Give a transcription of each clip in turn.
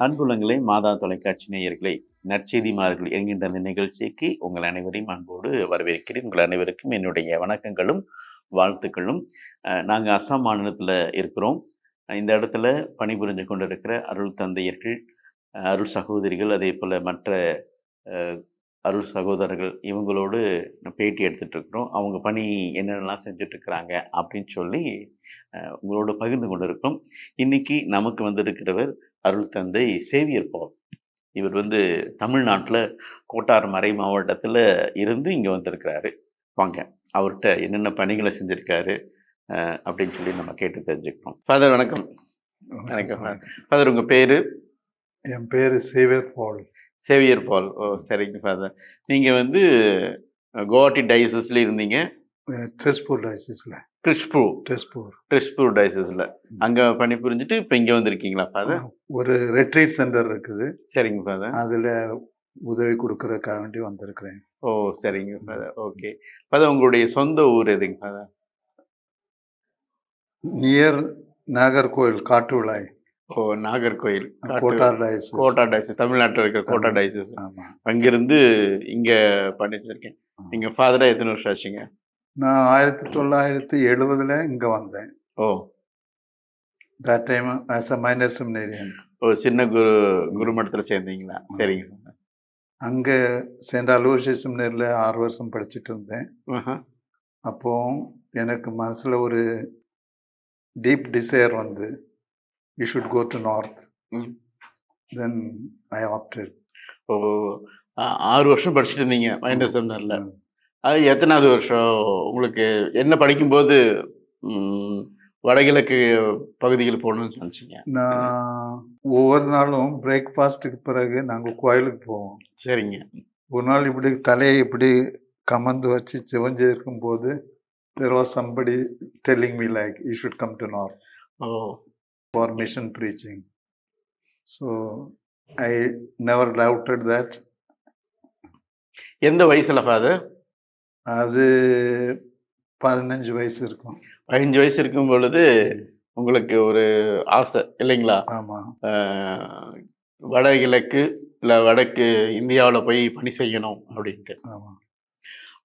அன்புள்ளங்களே, மாதா தொலைக்காட்சி நேயர்களே, நற்செய்தி மார்கள் என்கின்ற அந்த நிகழ்ச்சிக்கு உங்கள் அனைவரையும் அன்போடு வரவேற்கிறேன். உங்கள் அனைவருக்கும் என்னுடைய வணக்கங்களும், வாழ்த்துக்களும். நாங்க அஸ்ஸாம் மாநிலத்தில இருக்கிறோம். இந்த இடத்துல பணிபுரிஞ்சு கொண்டிருக்கிற அருள் தந்தையர்கள், அருள் சகோதரிகள், அதேபோல மற்ற அ அருள் சகோதரர்கள் இவங்களோடு பேட்டி எடுத்துட்டு இருக்கிறோம். அவங்க பணி என்னென்னலாம் செஞ்சுட்ருக்கிறாங்க அப்படின்னு சொல்லி உங்களோடு பகிர்ந்து கொண்டிருக்கிறோம். இன்னைக்கு நமக்கு வந்திருக்கிறவர் அருள் தந்தை சேவியர் பால். இவர் தமிழ்நாட்டில் கோட்டார் மறை மாவட்டத்தில் இருந்து இங்கே வந்திருக்கிறாரு. வாங்க, அவர்கிட்ட என்னென்ன பணிகளை செஞ்சுருக்காரு அப்படின்னு சொல்லி நம்ம கேட்டு தெரிஞ்சுக்கிறோம். ஃபாதர் வணக்கம். வணக்கம் ஃபாதர். உங்கள் பேர்? என் பேர் சேவியர் பால். சேவியர் பால். ஓ, சரிங்க ஃபாதர். நீங்கள் குவாஹாட்டி டயசிஸில் இருந்தீங்க. ட்ரெஸ்பூர் டயசிஸில். ட்ரெஸ்பூர் டயசிஸில் அங்கே பணிபுரிஞ்சுட்டு இப்போ இங்கே வந்திருக்கீங்களா ஃபாதர்? ஒரு ரெட்ரீட் சென்டர் இருக்குது. சரிங்க ஃபாதர். அதில் உதவி கொடுக்கறதுக்காக வேண்டி வந்திருக்கிறேன். ஓ, சரிங்க ஃபாதர். ஓகே ஃபாதர், உங்களுடைய சொந்த ஊர் எதுங்க ஃபாதர்? நியர் நாகர்கோயில், காட்டுவிளாய். ஓ, நாகர்கோயில், கோட்டார் டயசிஸ். கோட்டார் டயசிஸ், தமிழ்நாட்டில் இருக்கிற கோட்டார் டயசிஸ். அங்கிருந்து இங்கே பண்ணிட்டுருக்கேன். நீங்கள் ஃபாதராக எத்தனை வருஷம் ஆச்சுங்க? நான் 1970 இங்கே வந்தேன். Oh, that time as a minor seminarian. Oh, சின்ன குருமடத்தில் சேர்ந்தீங்களா? சரிங்க. அங்கே சென்ட் அலோசியஸ் செமினரியில் 6 வருஷம் படிச்சுட்டு இருந்தேன். அப்போ எனக்கு மனசில் ஒரு deep desire you should go to north. Then I opted. ஓ, 6 வருஷம் படிச்சுட்டு இருந்தீங்க மைனர் செமினரில். அது எத்தனாவது வருஷம் உங்களுக்கு? என்ன படிக்கும்போது வடகிழக்கு பகுதியில் போகணும்னு நினச்சிங்க? நான் ஒவ்வொரு நாளும் பிரேக்ஃபாஸ்ட்டுக்கு பிறகு நாங்கள் கோயிலுக்கு போவோம். சரிங்க. ஒரு நாள் இப்படி தலையை இப்படி கமந்து வச்சு சிவஞ்சு இருக்கும்போது there was somebody telling me like you should come to north. Oh. For mission preaching. So I never doubted that. எந்த வயசுல ஃபாதர்? அது 15 வயசு இருக்கும். 15 வயசு இருக்கும் பொழுது உங்களுக்கு ஒரு ஆசை இல்லைங்களா? ஆமாம். வடகிழக்கு இல்லை வடக்கு இந்தியாவில் போய் பணி செய்யணும் அப்படின்ட்டு. ஆமாம்.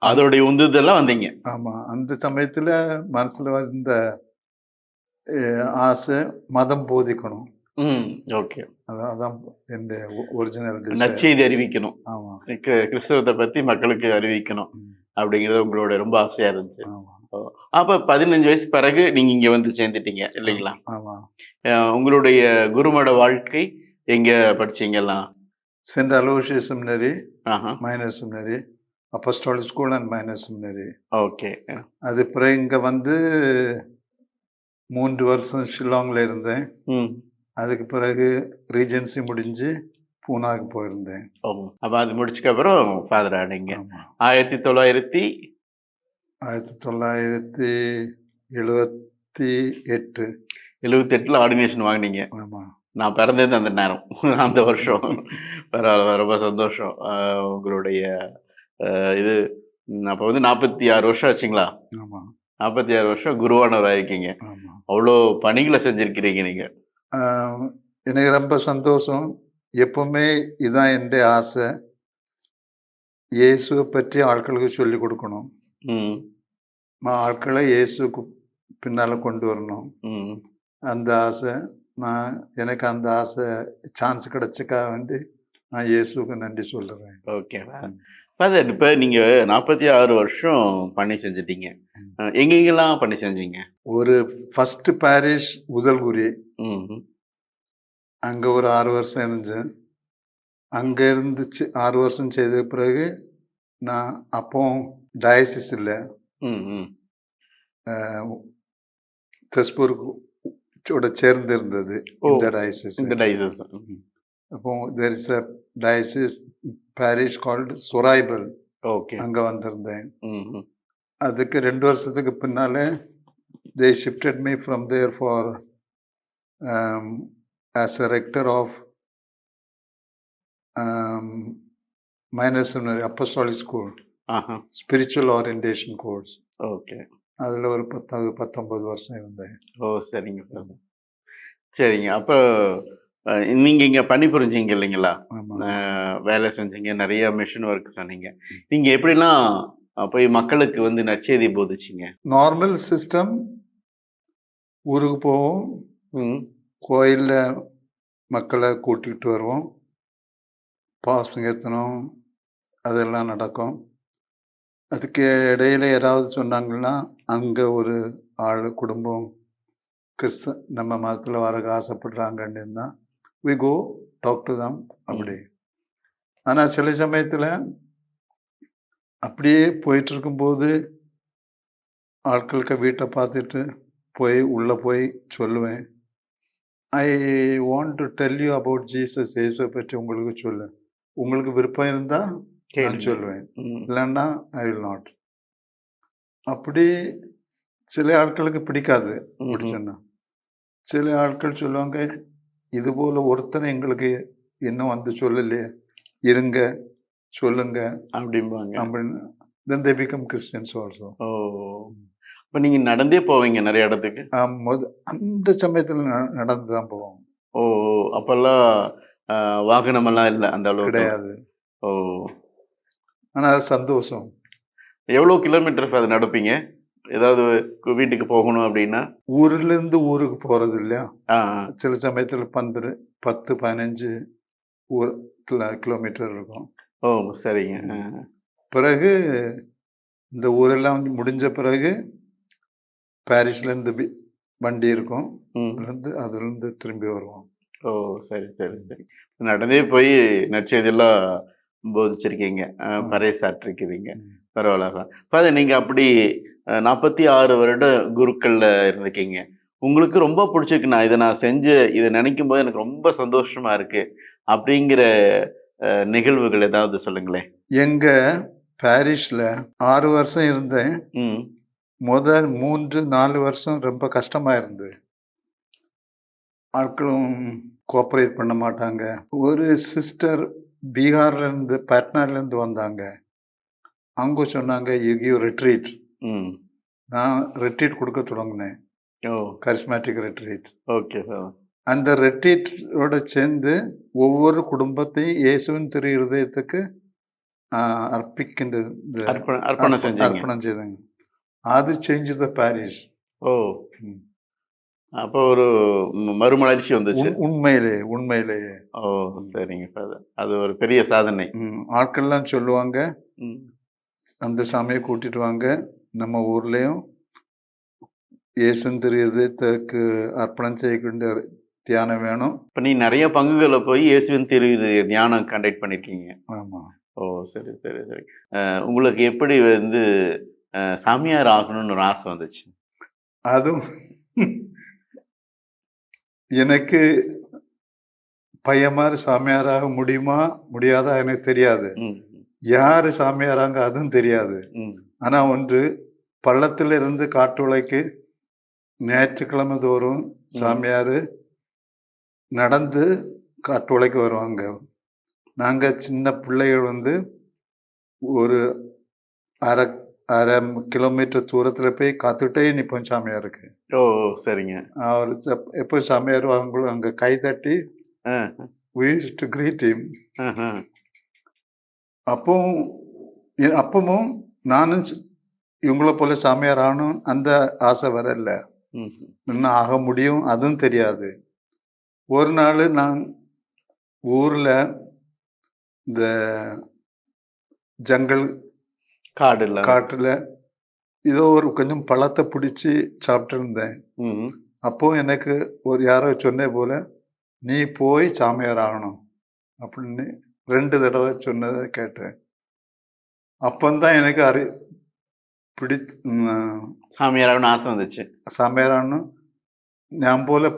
அதோடைய உந்துதெல்லாம் வந்தீங்க. ஆமாம். அந்த சமயத்தில் மனசில் வந்த ஆசை மதம் போதிக்கணும். ஓகே. அதான் இந்த ஒரிஜினல் நற்செய்தி அறிவிக்கணும். ஆமாம். கிறிஸ்தவத்தை பற்றி மக்களுக்கு அறிவிக்கணும் அப்படிங்கிறது உங்களோட ரொம்ப ஆசையாக இருந்துச்சு. அப்போ 15 வயசு பிறகு நீங்கள் இங்கே சேர்ந்துட்டீங்க இல்லைங்களா? ஆமாம். உங்களுடைய குருமட வாழ்க்கை எங்கே படிச்சீங்கலாம்? Saint Aloysius seminary, minor seminary, apostolic school and minor seminary. Okay. அது பிறகு இங்கே 3 வருஷம் ஷில்லாங்கில் இருந்தேன். அதுக்கு பிறகு ரீஜென்சி முடிஞ்சு பூனாவுக்கு போயிருந்தேன். அப்போ அது முடிச்சுக்கப்புறம் ஃபாதர் ஆனீங்க. 1978 ஆர்டினேஷன் வாங்கினீங்க. ஆமாம். நான் பிறந்தது அந்த நேரம், அந்த வருஷம். பரவாயில்ல, ரொம்ப சந்தோஷம். உங்களுடைய இது அப்போ 46 வருஷம் ஆச்சுங்களா? ஆமாம். 46 வருஷம் குருவானவராக இருக்கீங்க. அவ்வளோ பணிகளை செஞ்சுருக்கிறீங்க நீங்கள். எனக்கு ரொம்ப சந்தோஷம். எப்பவுமே இதுதான் என் ஆசை, இயேசுவை பற்றி ஆட்களுக்கு சொல்லி கொடுக்கணும். ஆட்களை இயேசுக்கு பின்னால் கொண்டு வரணும். அந்த ஆசை எனக்கு அந்த ஆசை சான்ஸ் கிடைச்சக்காக வேண்டி நான் இயேசுக்கு நன்றி சொல்லுறேன். ஓகே ஃபாதர், இப்போ நீங்கள் 46 வருஷம் பணி செஞ்சிட்டீங்க. எங்கெங்கெல்லாம் பணி செஞ்சீங்க? ஒரு ஃபஸ்ட்டு பாரிஷ் உதல்குரி, அங்கே ஒரு 6 வருஷம் இருந்தேன். அங்கே இருந்துச்சு 6 வருஷம் செய்த பிறகு நான் அப்போ டயசிஸ் இல்லை, தெஸ்பூரோட சேர்ந்து இருந்தது இந்த டயசிஸ். அப்போ there is a diocese parish called Soraibal. Okay. அங்கே வந்திருந்தேன். அதுக்கு 2 வருஷத்துக்கு பின்னாலே they shifted me from there for as a rector of minor seminary apostolic school, spiritual orientation course. Okay. அதில் ஒரு 19 வருஷம் இருந்தேன். ஓ, சரிங்க. சரிங்க. அப்போ நீங்க இங்க பணிபுரிஞ்சீங்க இல்லைங்களா? ஆமாம். வேலை செஞ்சீங்க, நிறைய மிஷன் ஒர்க் சொன்னீங்க. நீங்க எப்படிலாம் போய் மக்களுக்கு வந்து நற்செய்தி போதிச்சீங்க? நார்மல் சிஸ்டம் ஊருக்கு போவோம், ம். கோயில்ல மக்களை கூட்டிகிட்டு வருவோம், பாசம் ஏற்றணும், அதெல்லாம் நடக்கும். அதுக்கு இடையில யாராவது சொன்னாங்கன்னா, அங்கே ஒரு ஆள் குடும்பம் நம்ம மதத்தில் வரக்கு ஆசைப்படுறாங்கன்னா we go talk to them அப்படி. ஆனால் சில சமயத்தில் அப்படியே போயிட்டு இருக்கும்போது ஆட்களுக்கு வீட்டை பார்த்துட்டு உள்ளே போய் சொல்லுவேன், I want to tell you about Jesus, இயேசுவை பற்றி உங்களுக்கு உங்களுக்கு விருப்பம் இருந்தால் நான் சொல்லுவேன், இல்லைன்னா ஐ வில் நாட். அப்படி சில ஆட்களுக்கு பிடிக்காது அப்படி சொன்னா. சில ஆட்கள் சொல்லுவாங்க, இது போல ஒருத்தனை எங்களுக்கு இன்னும் வந்து சொல்லலையே, இருங்க சொல்லுங்க அப்படிம்பாங்க. அப்படின்னு. then they become Christians also. ஓ, இப்போ நீங்க நடந்தே போவீங்க நிறைய இடத்துக்கு? அந்த சமயத்தில் நடந்து தான் போவோம். ஓ, அப்பெல்லாம் வாகனமெல்லாம் இல்லை அந்த அளவுக்கு? கிடையாது. ஓ, ஆனால் அது சந்தோஷம். எவ்வளோ கிலோமீட்டர் அது நடப்பீங்க? ஏதாவது வீட்டுக்கு போகணும் அப்படின்னா? ஊர்லேருந்து ஊருக்கு போகிறது இல்லையா, ஆ, சில சமயத்தில் 10-15 கிலோமீட்டர் இருக்கும். ஓ, சரிங்க. பிறகு இந்த ஊரெல்லாம் முடிஞ்ச பிறகு பாரிஸ்லேருந்து வண்டி இருக்கும், அதுலேருந்து திரும்பி வருவோம். ஓ, சரி சரி சரி. நடந்தே போய் நற்செய்தியெல்லாம் போதிச்சிருக்கீங்க, பறைசாற்றிருக்கிறீங்க. பரவாயில்ல. அதை நீங்கள் அப்படி 46 வருட குருக்கள்ல இருந்திருக்கீங்க. உங்களுக்கு ரொம்ப பிடிச்சிருக்கு, நான் இதை செஞ்சு இதை நினைக்கும் போது எனக்கு ரொம்ப சந்தோஷமா இருக்கு அப்படிங்கிற நிகழ்வுகள் ஏதாவது சொல்லுங்களேன். எங்க பாரிஸ்ல 6 வருஷம் இருந்தேன். முதல் 3-4 வருஷம் ரொம்ப கஷ்டமா இருந்தது. ஆட்களும் கோஆப்ரேட் பண்ண மாட்டாங்க. ஒரு சிஸ்டர் பீகார்லேருந்து பாட்னாலேருந்து வந்தாங்க. அவங்க சொன்னாங்க, யூ கிவ் ரிட்ரீட். நான் ரிட்ரீட் கொடுக்க தொடங்கினேன். Charismatic retreat. ஓகே. அந்த ரிட்ரீட்டோட சேர்ந்து ஒவ்வொரு குடும்பத்தையும் இயேசுவின் திரு இருதயத்துக்கு அர்ப்பணம் செய்தாங்க. அது சேஞ்ச் த பாரிஸ். ஓ, அப்போ ஒரு மறுமலர்ச்சி வந்துச்சு. உண்மையிலேயே. ஓ, சரிங்க. அது ஒரு பெரிய சாதனை. ஆட்கள்லாம் சொல்லுவாங்க, அந்த சாமியை கூட்டிட்டு வாங்க, நம்ம ஊர்லேயும் இயேசுவின் திரு இதயத்துக்கு அர்ப்பணம் செய்யக்கூடிய தியானம் வேணும். இப்போ நீ நிறைய பங்குகளில் போய் இயேசுவின் திரு தியானம் கண்டக்ட் பண்ணியிருக்கீங்க. ஆமாம். ஓ, சரி சரி சரி. உங்களுக்கு எப்படி வந்து சாமியார் ஆகணும்னு ஒரு ஆசை வந்துச்சு? அதுவும் எனக்கு பையன் மாதிரி சாமியாராக முடியுமா முடியாதா எனக்கு தெரியாது. யாரு சாமியாராங்க அதுவும் தெரியாது. ஆனா ஒன்று, பள்ளத்துல இருந்து காட்டுளைக்கு ஞாயிற்றுக்கிழமை தோறும் சாமியார் நடந்து காட்டுளைக்கு வருவாங்க. நாங்க சின்ன பிள்ளைகள் வந்து ஒரு அரை கிலோமீட்டர் தூரத்துல போய் காத்துட்டே நிற்போம் சாமியாருக்கு. ஓ, சரிங்க. அவர் எப்போ சாமியார் அவங்களும் அங்க கை தட்டி we used to greet him. அப்பவும் நானும் இவங்கள போல சாமியார் ஆகணும் அந்த ஆசை வரல. இன்னும் ஆக முடியும் அதுவும் தெரியாது. ஒரு நாள் நான் ஊர்ல இந்த ஜங்கல் காட்டுல ஏதோ ஒரு கொஞ்சம் பழத்தை பிடிச்சி சாப்பிட்டு இருந்தேன். அப்போ எனக்கு யாரோ சொன்னே போல, நீ போய் சாமியார் ஆகணும் அப்படின்னு 2 தடவை சொன்னதை கேட்டேன். அப்பந்தான் எனக்கு சாமியார் ஆகணும்னு ஆசை வந்துச்சு. சாமியார் ஆகணும், நான் போல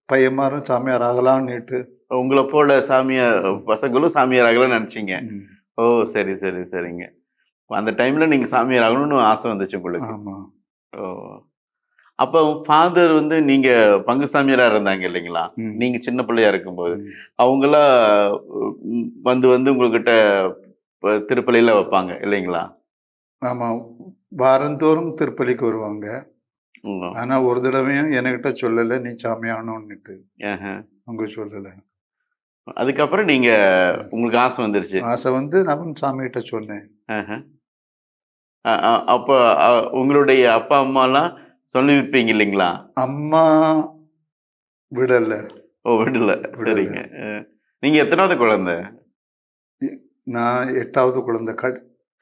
பையன்மாரும் சாமியார் ஆகலாம்னுட்டு. உங்களை போல சாமியார் பசங்களும் சாமியார் ஆகலாம்னு நினைச்சிங்க? ஓ, சரி சரி சரிங்க. அந்த டைம்ல நீங்க சாமியார் ஆகணும்னு ஆசை வந்துச்சு உங்களுக்கு? ஆமாம். ஓ, அப்போ ஃபாதர் வந்து நீங்க பங்கு சாமியாரா இருந்தாங்க இல்லைங்களா, நீங்க சின்ன பிள்ளையா இருக்கும்போது அவங்களாம் வந்து உங்ககிட்ட திருப்பலியில வைப்பாங்க இல்லைங்களா? ஆமாம், வாரந்தோறும் திருப்பலிக்கு வருவாங்க. ம். ஆனா ஒரு தடவையும் என்கிட்ட சொல்லல, நீ சாமியாகணும்னுட்டு. ஆஹா. அவங்க சொல்லல. அதுக்கப்புறம் நீங்க உங்களுக்கு ஆசை வந்துருச்சு. ஆசை வந்து நான் சாமிகிட்ட சொன்னேன். ஆஹா. அப்ப அ உங்களுடைய அப்பா, அம்மாலாம் சொல்லி வைப்பீங்க இல்லைங்களா? அம்மா விடல, ஓ! விடல. விடல. சரிங்க. நீங்க எத்தனாவது குழந்தை? இ நான் 8வது குழந்தை.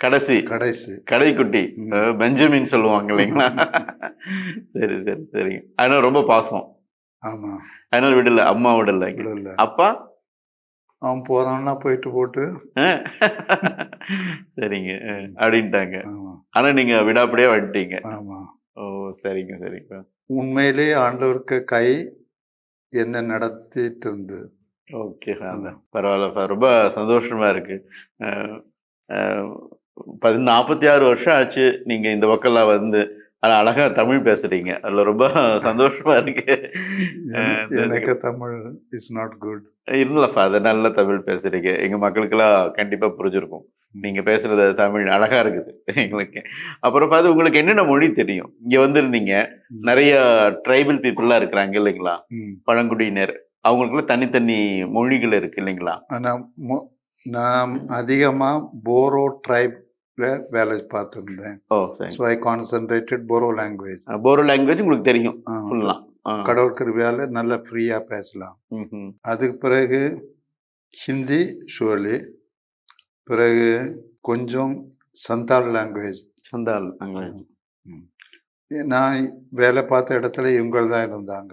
கடைசி. கடைசி. கடைக்குட்டி. ம். பெஞ்சமின் சொல்லுவாங்க இல்லைங்களா? சரி, சரி, சரிங்க. அதனால ரொம்ப பாசம். ஆமா. அதனால விடல. அம்மா விடலைங்க. விடல. அப்பா? அவன் போறான்னா போயிட்டு போட்டு. அ சரிங்க. அப்படின்ட்டாங்க. ஆமா, ஆனா நீங்க விடாப்பிடியா வந்துட்டீங்க. ஆமா. ஓ! சரிங்க, சரிங்க. உண்மையிலேயே ஆண்டவருக்கு கை என்ன நடத்திட்டு இருந்தது. ஓகே ஆமா. ஃபாதர். பரவாயில்ல. ரொம்ப சந்தோஷமா இருக்கு. அ அ 46 வருஷம் ஆச்சு நீங்க இந்த பக்கம்லாம் வந்து. ஆனா அழகா தமிழ் பேசுறீங்க. அதுல ரொம்ப சந்தோஷமா இருக்கு. எனக்கு தமிழ் இஸ் நாட் குட். இல்ல ஃபாதர், நல்ல தமிழ் பேசுறீங்க. எங்க மக்களுக்கெல்லாம் கண்டிப்பா புரிஞ்சிருக்கும். நீங்க பேசுறது தமிழ் அழகா இருக்குது எங்களுக்கு. அப்புறம் பாத்து உங்களுக்கு என்னென்ன மொழி தெரியும்? இங்க வந்திருந்தீங்க. ம். நெறைய ட்ரைபல் பீப்பிள்லாம் இருக்கிறாங்க இல்லைங்களா? ம். பழங்குடியினர். அவங்களுக்குலாம் தனித்தனி மொழிகள் இருக்கு இல்லைங்களா? ஆனா நான் அதிகமா போரோ ட்ரைப்ல வேலை பார்த்துருந்தேன். ஓ! சரி. So I concentrated Boro language. Boro language உங்களுக்கு தெரியும் ஃபுல்லா. கடவுள் கிருபையால நல்லா ஃப்ரீயா பேசலாம். ம்ஹ்ம். அதுக்கு பிறகு ஹிந்தி ஷுவர்லி. பிறகு கொஞ்சம் சந்தால் லாங்குவேஜ். சந்தால் லாங்குவேஜ். ம். நான் வேலை பார்த்த இடத்துல இவங்க தான் இருந்தாங்க.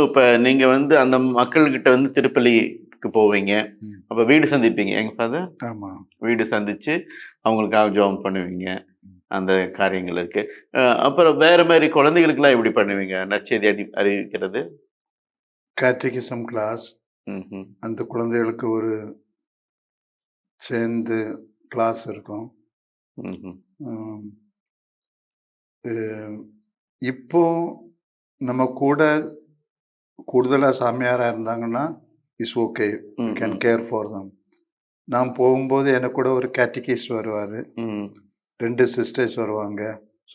இப்ப நீங்க வந்து அந்த மக்கள்கிட்ட வந்து திருப்பலிக்கு போவீங்க. ம். அப்ப வீடு சந்திப்பீங்க. ஏங்க ஃபாதர்? ஆமா. வீடு சந்திச்சு அவங்களுக்காக ஜெபம் பண்ணுவீங்க. ம். அந்த காரியங்கள் இருக்கு. அப்புறம் வேற மாரி குழந்தைகளுக்கெல்லாம் எப்படி பண்ணுவீங்க? நற்செய்தி அறிவிக்கிறது? Catechism class. ம்ஹ்ம். அந்த குழந்தைகளுக்கு ஒரு சேர்ந்து கிளாஸ் இருக்கும். ம்ஹ்ம். ம். அ இப்போ நம்ம கூட கூடுதலா சாமியாரா இருந்தாங்கன்னா, இட்ஸ் ஓகே. யூ கேன் ம். Care for them. நான் போகும்போது எனக்கு கூட ஒரு கேட்டகிஸ்ட் வருவாரு. ம். 2 சிஸ்டர்ஸ் வருவாங்க.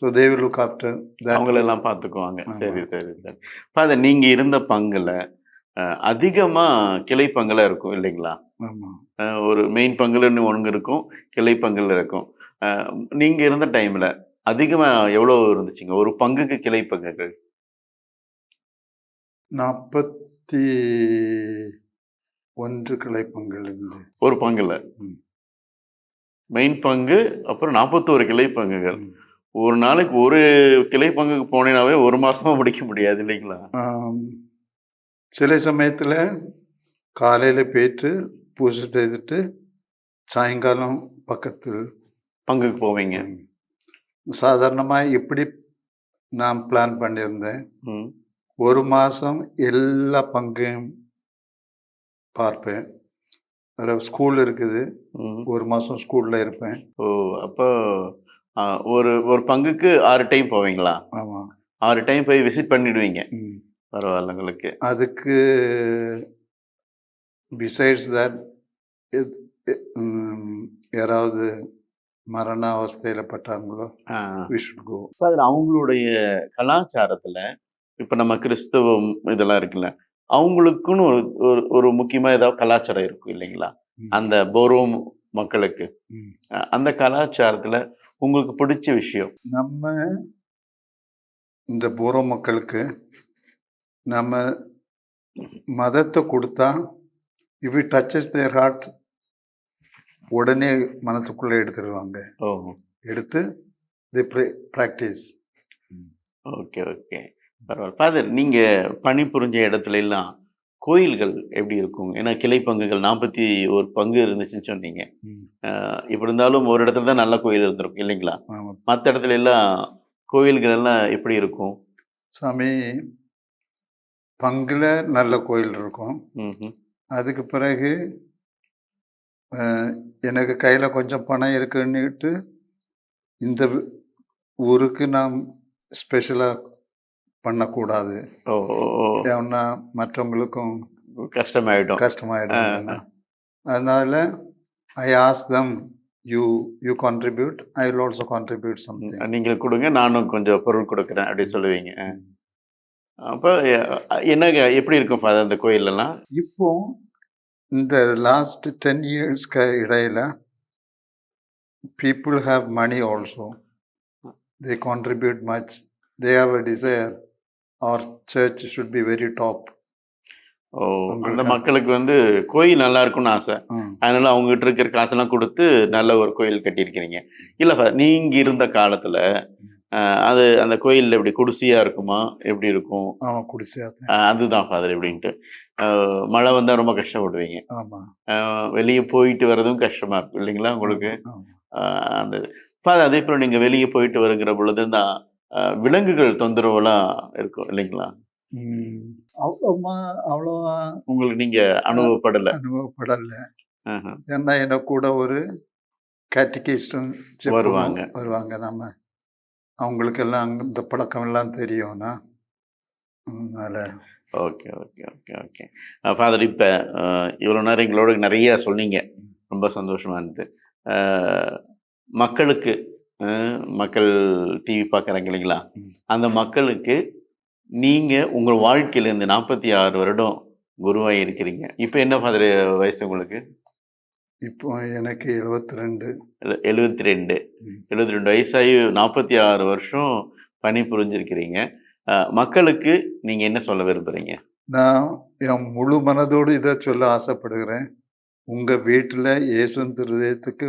So they will look after that too. அவங்களெல்லாம் பார்த்துக்குவாங்க. ஆமா, சரி, சரி, சரி. ஃபாதர், நீங்க இருந்த பங்குல அதிகமா கிளை பங்குல இருக்கும் இல்லைங்களா? ஆமா. ஒரு மெயின் பங்குலன்னு ஒண்ணு இருக்கும். கிளை பங்குல இருக்கும். அ நீங்க இருந்த டைம்ல அதிகமா எவ்வளோ இருந்துச்சுங்க? ஒரு பங்குக்கு கிளை பங்குகள்? 41 கிளைப்பங்கள் இருந்து. ஒரு பங்குல. ம். மெயின் பங்கு, அப்புறம் 41 கிளை பங்குகள். ம். ஒரு நாளைக்கு ஒரு கிளை பங்குக்கு போனீனாவே 1 மாசமா முடிக்க முடியாது இல்லைங்களா? ஆம். சில சமயத்துல காலையில போயிட்டு பூஜை செய்துட்டு, சாயங்காலம் பக்கத்தில். பங்குக்கு போவீங்க. ம். சாதாரணமா இப்படி நான் பிளான் பண்ணியிருந்தேன். ம். 1 மாசம் எல்லா பங்கையும் பார்ப்பேன். வேற ஸ்கூல் இருக்குது. ம். 1 மாசம் ஸ்கூல்ல இருப்பேன். ஓ! அப்போ அ ஒரு ஒரு பங்குக்கு 6 டைம் போவீங்களா? ஆமா. 6 டைம் போய் விசிட் பண்ணிடுவீங்க. ம். பரவால்ல உங்களுக்கு. அதுக்கு பிசைட்ஸ் தட் இத் இ ம் யாராவது மரண அவஸ்தையில பட்டாங்களோ, ஆ. We should go. ஃபாதர், அவங்களுடைய கலாச்சாரத்துல, இப்ப நம்ம கிறிஸ்தவம் இதெல்லாம் இருக்குல்ல, அவங்களுக்குன்னு ஒரு ஒரு ஒரு முக்கியமா ஏதாவது கலாச்சாரம் இருக்கும் இல்லைங்களா? ம். அந்த போரோ மக்களுக்கு. ம். அந்த கலாச்சாரத்துல உங்களுக்கு பிடிச்ச விஷயம்? நம்ம இந்த போரோ மக்களுக்கு நம்ம மதத்த குடுத்தா, if it touches their heart உடனே மனசுக்குள்ள எடுத்துருவாங்க. ஓ! எடுத்து தி பிராக்டிஸ். Okay, okay. பரவால்ல. ஃபாதர், நீங்க பணிபுரிஞ்ச இடத்துல எல்லாம் கோயில்கள் எப்படி இருக்கும்? ஏன்னா கிளை பங்குகள் 41 பங்கு இருந்துச்சுன்னு சொன்னீங்க. ம். இப்படி இருந்தாலும் ஒரு இடத்துல தான் நல்ல கோயில் இருந்திருக்கும் இல்லைங்களா? ஆமா. மத்த இடத்துல எல்லாம் கோயில்கள் எல்லாம் எப்படி இருக்கும்? சாமி பங்குல நல்ல கோயில் இருக்கும். ம்ஹ்ம். அதுக்கு பிறகு அ எனக்கு கையில கொஞ்சம் பணம் இருக்குன்னுட்டு, இந்த ஊருக்கு நாம் ஸ்பெஷலா பண்ணக்கூடாது. ஓ! ஓ! ஓ! ஏன்னா மற்றவங்களுக்கும் கஷ்டமாயிடும். ஆ, கஷ்டமாயிடும் இல்லைன்னா. அதனால I ask them you contribute, I will also contribute something. நீங்கள் கொடுங்க, நானும் கொஞ்சம் பொருள் கொடுக்குறேன் அப்படின்னு சொல்லுவீங்க. அப்போ என்னங்க எப்படி இருக்கும் ஃபாதர் அந்த கோயிலெல்லாம்? இப்போ இந்த லாஸ்ட் 10 இயர்ஸ்க்கு இடையில people have money also. They contribute much. They have a desire. Our church should be very top. ஓ, அந்த மக்களுக்கு வந்து கோயில் நல்லா இருக்கும்னு ஆசை. அதனால அவங்ககிட்ட இருக்கிற காசெல்லாம் கொடுத்து நல்ல ஒரு கோயில் கட்டியிருக்கிறீங்க. இல்லை ஃபாதர், நீங்க இருந்த காலத்துல அது அந்த கோயிலில் எப்படி குடிசையா இருக்குமா, எப்படி இருக்கும்? ஆமாம், குடிசையா. அதுதான் ஃபாதர் எப்படின்ட்டு. மழை வந்தால் ரொம்ப கஷ்டப்படுவீங்க. ஆமாம், வெளியே போயிட்டு வர்றதும் கஷ்டமா இருக்கும் இல்லைங்களா உங்களுக்கு? அந்த ஃபாதர், அதே போல் நீங்கள் வெளியே போயிட்டு வருகிற பொழுது தான் விலங்குகள் தொந்தரவுலாம் இருக்கும் இல்லைங்களா? அவ்வளோவா உங்களுக்கு நீங்கள் அனுபவப்படலை? அனுபவப்படலை. ஏன்னா என்ன கூட ஒரு கேட்டிகிஸ்டும் வருவாங்க. நம்ம அவங்களுக்கெல்லாம் இந்த பழக்கம் எல்லாம் தெரியும்னா அதனால. Okay okay okay okay father, இப்போ இவ்வளோ நேரம் எங்களோட நிறைய சொன்னீங்க, ரொம்ப சந்தோஷமாக இருந்தது. மக்களுக்கு மக்கள் டிவி பார்க்குறாங்க இல்லைங்களா, அந்த மக்களுக்கு நீங்கள் உங்கள் வாழ்க்கையில் இந்த 46 வருடம் குருவாக இருக்கிறீங்க. இப்போ என்ன ஃபாதர் வயசு உங்களுக்கு? இப்போ எனக்கு 72. 72 வயசாகி 46 வருஷம் பணி புரிஞ்சிருக்கிறீங்க. மக்களுக்கு நீங்கள் என்ன சொல்ல விரும்புகிறீங்க? நான் என் முழு மனதோடு இதை சொல்ல ஆசைப்படுகிறேன். உங்கள் வீட்டில் இயேசுவின் இருதயத்துக்கு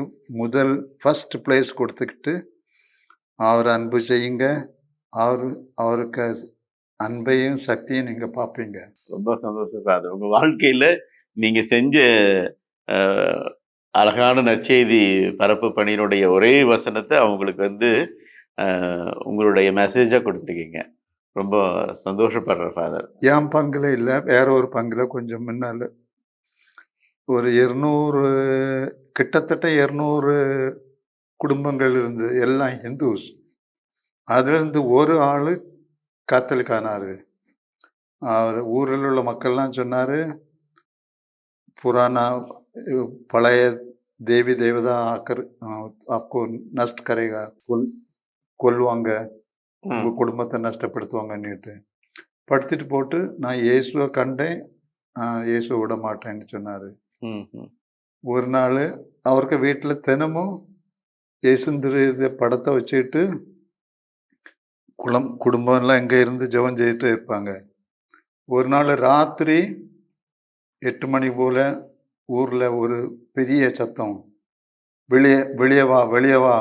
ஃபர்ஸ்ட் பிளேஸ் கொடுத்துக்கிட்டு அவர் அன்பு செய்யுங்க. அவருக்கு அன்பையும் சக்தியும் நீங்கள் பார்ப்பீங்க. ரொம்ப சந்தோஷம் ஃபாதர். உங்கள் வாழ்க்கையில் நீங்கள் செஞ்ச அழகான நற்செய்தி பரப்பு பணியினுடைய ஒரே வசனத்தை அவங்களுக்கு வந்து உங்களுடைய மெசேஜாக கொடுத்துருக்கீங்க. ரொம்ப சந்தோஷப்படுறேன் ஃபாதர். என் பங்கில் இல்லை, வேற ஒரு பங்கில் கொஞ்சம் முன்னால் ஒரு 200 கிட்டத்தட்ட 200 குடும்பங்கள் இருந்து, எல்லாம் ஹிந்துஸ். அதுலேருந்து ஒரு ஆள் கத்தோலிக் ஆனார். அவர் ஊரில் உள்ள மக்கள்லாம் சொன்னார், புராணா பழைய தேவி தேவதா ஆப்கோ நஷ்ட கரைகா, கொல்லுவாங்க, உங்கள் குடும்பத்தை நஷ்டப்படுத்துவாங்கன்னுட்டு படுத்திட்டு போட்டு, நான் இயேசுவை கண்டேன், இயேசுவை விட மாட்டேன்னு சொன்னார். ஒரு நாள் அவருக்கு வீட்டில் தினமும் இயேசுந்திர படத்தை வச்சுக்கிட்டு குடும்பம்லாம் எங்கே இருந்து ஜெபம் செய்துட்டு இருப்பாங்க. ஒரு நாள் ராத்திரி 8 மணி போல் ஊரில் ஒரு பெரிய சத்தம், வெளியே வா,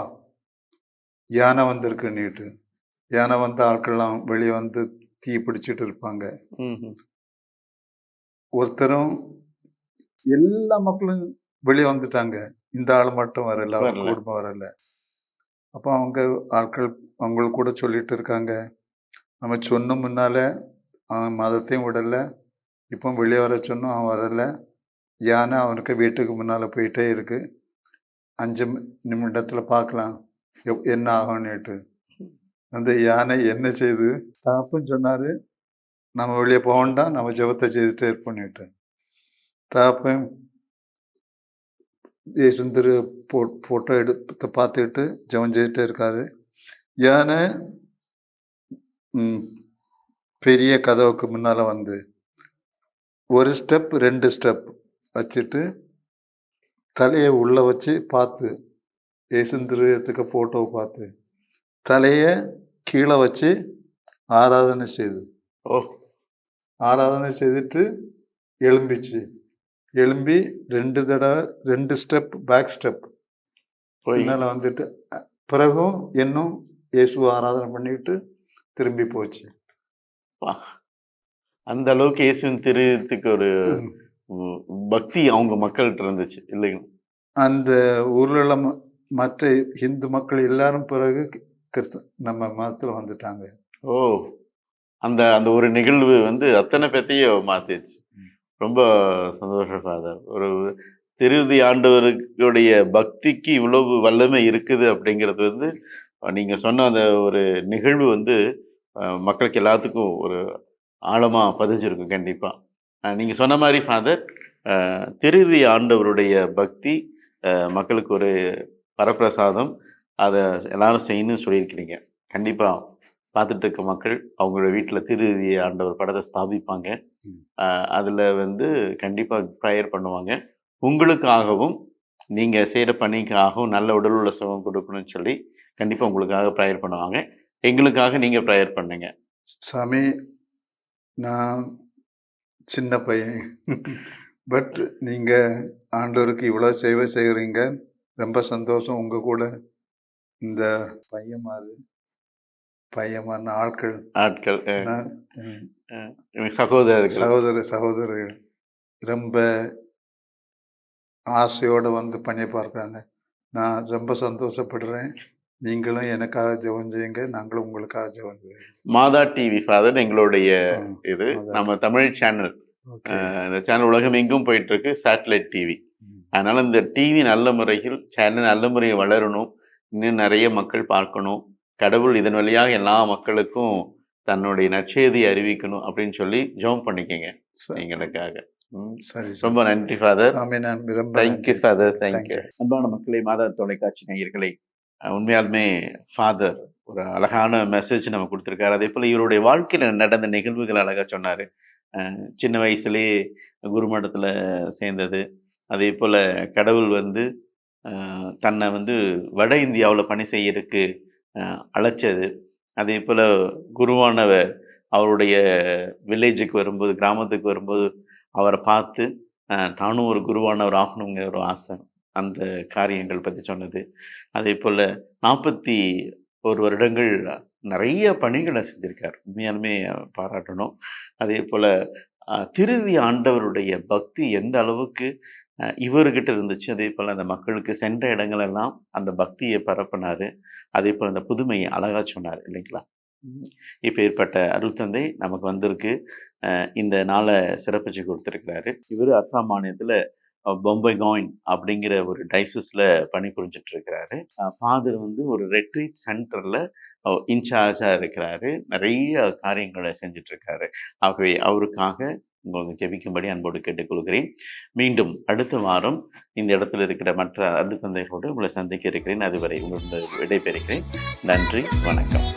யானை வந்திருக்குன்னுட்டு. யானை வந்த ஆட்கள்லாம் வெளியே வந்து தீ பிடிச்சிட்டு இருப்பாங்க. ஒருத்தரும் எல்லா மக்களும் வெளியே வந்துட்டாங்க, இந்த ஆள் மட்டும் வரல, அவங்க குடும்பம் வரல. அப்போ அவங்க ஆட்கள் அவங்களுக்கு கூட சொல்லிட்டு இருக்காங்க, நம்ம சொன்ன முன்னால அவன் மதத்தையும் விடலை, இப்போ வெளியே வர சொன்னோம் அவன் வரலை, யானை அவனுக்கு வீட்டுக்கு முன்னால் போயிட்டே இருக்கு, 5 நிமிடத்தில் பார்க்கலாம் என்ன ஆகும்னுட்டு. அந்த யானை என்ன செய்து தாப்புன்னு சொன்னார், நம்ம வெளியே போக வேண்டாம், நம்ம ஜெபத்தை செய்துட்டே இருப்போம்னுட்டு. தாப்பன் இயேசுந்திர ஃபோட்டோ எடுத்து பார்த்துக்கிட்டு ஜெபம் செய்துட்டே இருக்காரு. யானை பெரிய கதவுக்கு முன்னால் வந்து ஒரு ஸ்டெப் 2 ஸ்டெப் வச்சுட்டு தலையை உள்ளே வச்சு பார்த்து, இயேசுந்திரத்துக்கு ஃபோட்டோவை பார்த்து தலையை கீழே வச்சு ஆராதனை செய்துட்டு எழும்பி 2 தடவை 2 ஸ்டெப் பேக் ஸ்டெப் பின்னால் வந்துட்டு, பிறகும் இன்னும் இயேசுவை ஆராதனை பண்ணிட்டு திரும்பி போச்சு. அந்த அளவுக்கு இயேசுவின் திருத்துக்கு ஒரு பக்தி அவங்க மக்கள்கிட்ட இருந்துச்சு இல்லைங்க? அந்த ஊரில் உள்ள மற்ற ஹிந்து மக்கள் எல்லாரும் பிறகு நம்ம மதத்தில் வந்துட்டாங்க. ஓ, அந்த அந்த ஒரு நிகழ்வு வந்து அத்தனை பேத்தையும் மாற்றிடுச்சு. ரொம்ப சந்தோஷம் ஃபாதர். ஒரு திருதி ஆண்டவருடைய பக்திக்கு இவ்வளவு வல்லமை இருக்குது அப்படிங்கிறது வந்து நீங்கள் சொன்ன அந்த ஒரு நிகழ்வு வந்து மக்களுக்கு எல்லாத்துக்கும் ஒரு ஆழமாக பதிஞ்சிருக்கும் கண்டிப்பாக. நீங்கள் சொன்ன மாதிரி ஃபாதர், திருதி ஆண்டவருடைய பக்தி மக்களுக்கு ஒரு வரப்பிரசாதம். அதை எல்லாரும் செய்யணும்னு சொல்லியிருக்கிறீங்க. கண்டிப்பாக பார்த்துட்டு இருக்க மக்கள் அவங்களோட வீட்டில் திருதி ஆண்டவர் படத்தை ஸ்தாபிப்பாங்க. அதில் வந்து கண்டிப்பாக ப்ரேயர் பண்ணுவாங்க. உங்களுக்காகவும் நீங்கள் செய்கிற பணிக்காகவும் நல்ல உடல் உள்ள சுகம் கொடுக்கணும்னு சொல்லி கண்டிப்பாக உங்களுக்காக ப்ரேயர் பண்ணுவாங்க. எங்களுக்காக நீங்கள் ப்ரேயர் பண்ணுங்க. சாமி, நான் சின்ன பையன். பட் நீங்கள் ஆண்டவருக்கு இவ்வளோ சேவை செய்கிறீங்க. ரொம்ப சந்தோஷம். உங்கள் கூட இந்த பையமான ஆட்கள் நான், சகோதரர்கள் ரொம்ப ஆசையோடு வந்து பண்ணி பார்க்குறாங்க. நான் ரொம்ப சந்தோஷப்படுறேன். நீங்களும் எனக்காக ஜெபம் செய்யுங்க. நாங்களும் உங்களுக்காக ஜெபம் செய்யுங்க. மாதா டிவி ஃபாதர் எங்களுடைய இது நம்ம தமிழ் சேனல். இந்த சேனல் உலகம் எங்கும் போயிட்டு இருக்கு, சேட்டலைட் டிவி. அதனால இந்த டிவி நல்ல முறையில் சேனல் நல்ல முறையில் வளரணும், இன்னும் நிறைய மக்கள் பார்க்கணும், கடவுள் இதன் வழியாக எல்லா மக்களுக்கும் தன்னுடைய நற்செய்தியை அறிவிக்கணும் அப்படின்னு சொல்லி ஜெபம் பண்ணிக்கங்க எங்களுக்காக. சரி, ரொம்ப நன்றி ஃபாதர். Thank you father, thank you. அன்பான மக்களே, மாதா தொலைக்காட்சி நேயர்களே, உண்மையாலுமே ஃபாதர் ஒரு அழகான மெசேஜ் நம்ம கொடுத்துருக்காரு. அதே போல் இவருடைய வாழ்க்கையில் நடந்த நிகழ்வுகள் அழகாக சொன்னார். சின்ன வயசுலேயே குருமடத்தில் சேர்ந்தது, அதே போல் கடவுள் வந்து தன்னை வந்து வட இந்தியாவில் பணி செய்யறதுக்கு அழைச்சது, அதே போல் குருவானவர் அவருடைய வில்லேஜுக்கு வரும்போது, கிராமத்துக்கு வரும்போது அவரை பார்த்து தானும் ஒரு குருவானவர் ஆகணுங்கிற ஒரு ஆசை, அந்த காரியங்கள் பற்றி சொன்னது. அதே போல் 41 வருடங்கள் நிறைய பணிகளை செஞ்சுருக்கார். உண்மையாலுமே பாராட்டணும். அதே போல் திருதி ஆண்டவருடைய பக்தி எந்த அளவுக்கு இவர்கிட்ட இருந்துச்சு, அதே போல் அந்த மக்களுக்கு சென்ற இடங்களெல்லாம் அந்த பக்தியை பரப்பினார். அதே போல் அந்த புதுமையை அழகாக சொன்னார் இல்லைங்களா? இப்போ ஏற்பட்ட அருள்தந்தை நமக்கு வந்திருக்கு, இந்த நாளை சிறப்பிச்சு கொடுத்துருக்கிறாரு. இவர் அஸ்ஸாம் மாநிலத்தில் பொம்பைகாயின் அப்படிங்கிற ஒரு டைசஸில் பணிபுரிஞ்சிட்டு இருக்கிறாரு. ஃபாதர் வந்து ஒரு ரெட்ரீட் சென்டரில் இன்சார்ஜாக இருக்கிறாரு. நிறைய காரியங்களை செஞ்சிட்ருக்காரு. ஆகவே அவருக்காக உங்களுக்கு ஜெபிக்கும்படி அன்போடு கேட்டுக்கொள்கிறேன். மீண்டும் அடுத்த வாரம் இந்த இடத்துல இருக்கிற மற்ற அருள் தந்தைகளோடு உங்களை சந்திக்க இருக்கிறேன். அதுவரை உங்களோட விடைபெறுகிறேன். நன்றி, வணக்கம்.